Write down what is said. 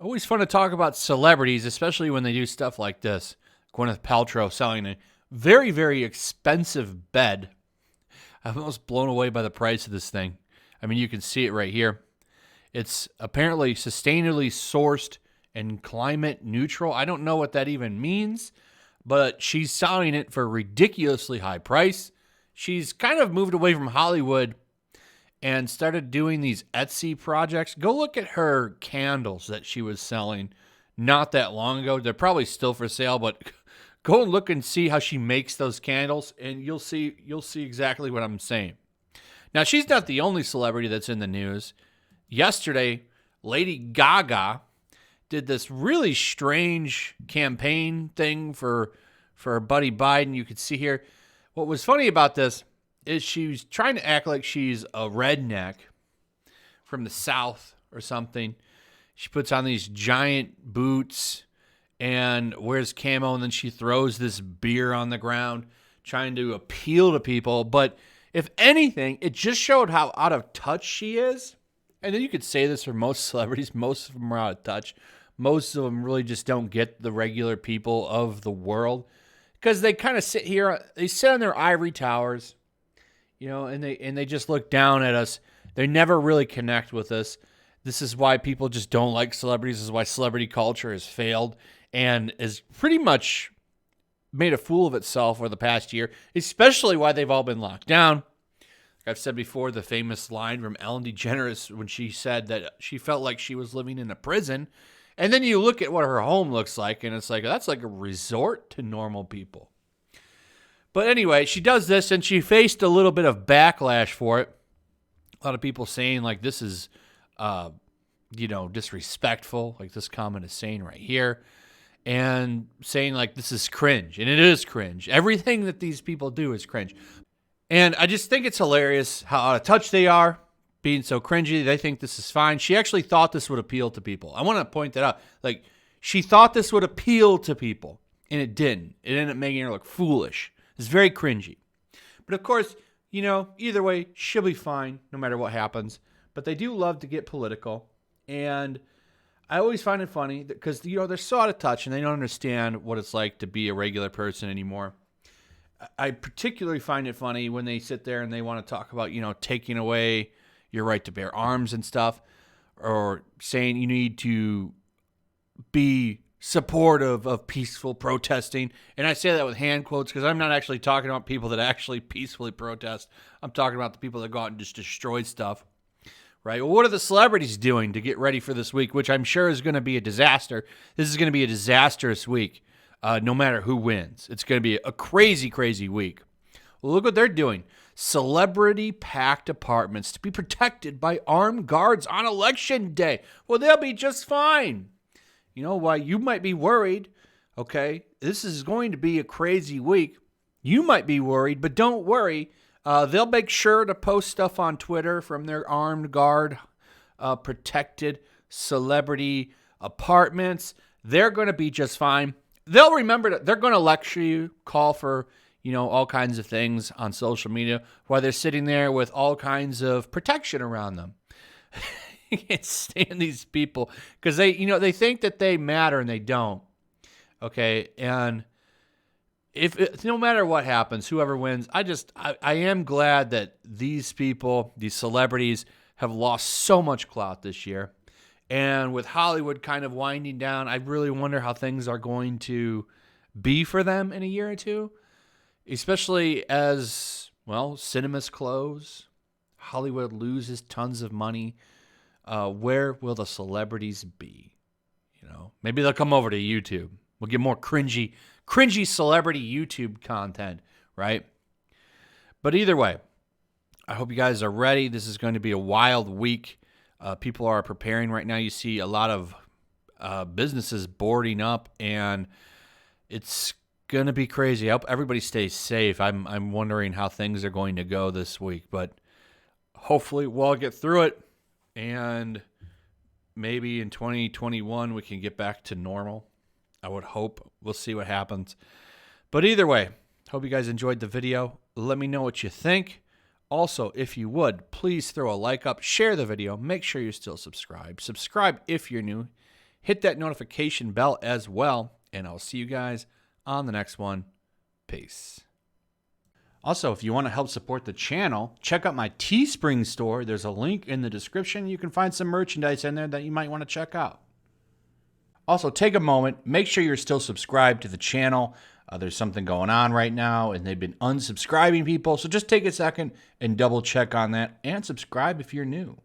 Always fun to talk about celebrities, especially when they do stuff like this. Gwyneth Paltrow selling a very, very expensive bed. I'm almost blown away by the price of this thing. I mean, you can see it right here. It's apparently sustainably sourced and climate neutral. I don't know what that even means, but she's selling it for a ridiculously high price. She's kind of moved away from Hollywood and started doing these Etsy projects. Go look at her candles that she was selling not that long ago. They're probably still for sale, but go and look and see how she makes those candles, and you'll see exactly what I'm saying. Now, she's not the only celebrity that's in the news. Yesterday, Lady Gaga did this really strange campaign thing for her buddy Biden. You could see here. What was funny about this is she's trying to act like she's a redneck from the South or something. She puts on these giant boots and wears camo, and then she throws this beer on the ground trying to appeal to people. But if anything, it just showed how out of touch she is. And then you could say this for most celebrities. Most of them are out of touch. Most of them really just don't get the regular people of the world because they kind of sit here. They sit on their ivory towers, and they just look down at us. They never really connect with us. This is why people just don't like celebrities. This is why celebrity culture has failed and is pretty much made a fool of itself over the past year, especially why they've all been locked down. Like I've said before, the famous line from Ellen DeGeneres when she said that she felt like she was living in a prison. And then you look at what her home looks like, and it's like, that's like a resort to normal people. But anyway, she does this, and she faced a little bit of backlash for it. A lot of people saying, like, this is, disrespectful, like this comment is saying right here, and saying, like, this is cringe. And it is cringe. Everything that these people do is cringe. And I just think it's hilarious how out of touch they are, being so cringy. They think this is fine. She actually thought this would appeal to people. I want to point that out. Like, she thought this would appeal to people, and it didn't. It ended up making her look foolish. It's very cringy. But of course, either way, she'll be fine no matter what happens. But they do love to get political. And I always find it funny because, they're so out of touch and they don't understand what it's like to be a regular person anymore. I particularly find it funny when they sit there and they want to talk about, taking away your right to bear arms and stuff, or saying you need to be supportive of peaceful protesting. And I say that with hand quotes because I'm not actually talking about people that actually peacefully protest. I'm talking about the people that go out and just destroy stuff, right? Well, what are the celebrities doing to get ready for this week, which I'm sure is going to be a disaster? This is going to be a disastrous week, no matter who wins. It's going to be a crazy, crazy week. Well, look what they're doing. Celebrity-packed apartments to be protected by armed guards on Election Day. Well, they'll be just fine. You know why you might be worried, okay? This is going to be a crazy week. You might be worried, but don't worry. They'll make sure to post stuff on Twitter from their armed guard protected celebrity apartments. They're going to be just fine. They'll remember that they're going to lecture you, call for, all kinds of things on social media while they're sitting there with all kinds of protection around them. I can't stand these people because they think that they matter and they don't. Okay. And if no matter what happens, whoever wins, I am glad that these people, these celebrities, have lost so much clout this year. And with Hollywood kind of winding down, I really wonder how things are going to be for them in a year or two, especially as, cinemas close, Hollywood loses tons of money. Where will the celebrities be? Maybe they'll come over to YouTube. We'll get more cringy celebrity YouTube content, right? But either way, I hope you guys are ready. This is going to be a wild week. People are preparing right now. You see a lot of businesses boarding up, and it's going to be crazy. I hope everybody stays safe. I'm wondering how things are going to go this week, but hopefully we'll all get through it, and maybe in 2021 we can get back to normal. I would hope. We'll see what happens. But either way, hope you guys enjoyed the video. Let me know what you think. Also, if you would, please throw a like up, share the video, make sure you're still subscribed. Subscribe if you're new. hit that notification bell as well, and I'll see you guys on the next one. Peace. Also, if you want to help support the channel, check out my Teespring store. There's a link in the description. You can find some merchandise in there that you might want to check out. Also, take a moment. Make sure you're still subscribed to the channel. There's something going on right now, and they've been unsubscribing people. So just take a second and double check on that, and subscribe if you're new.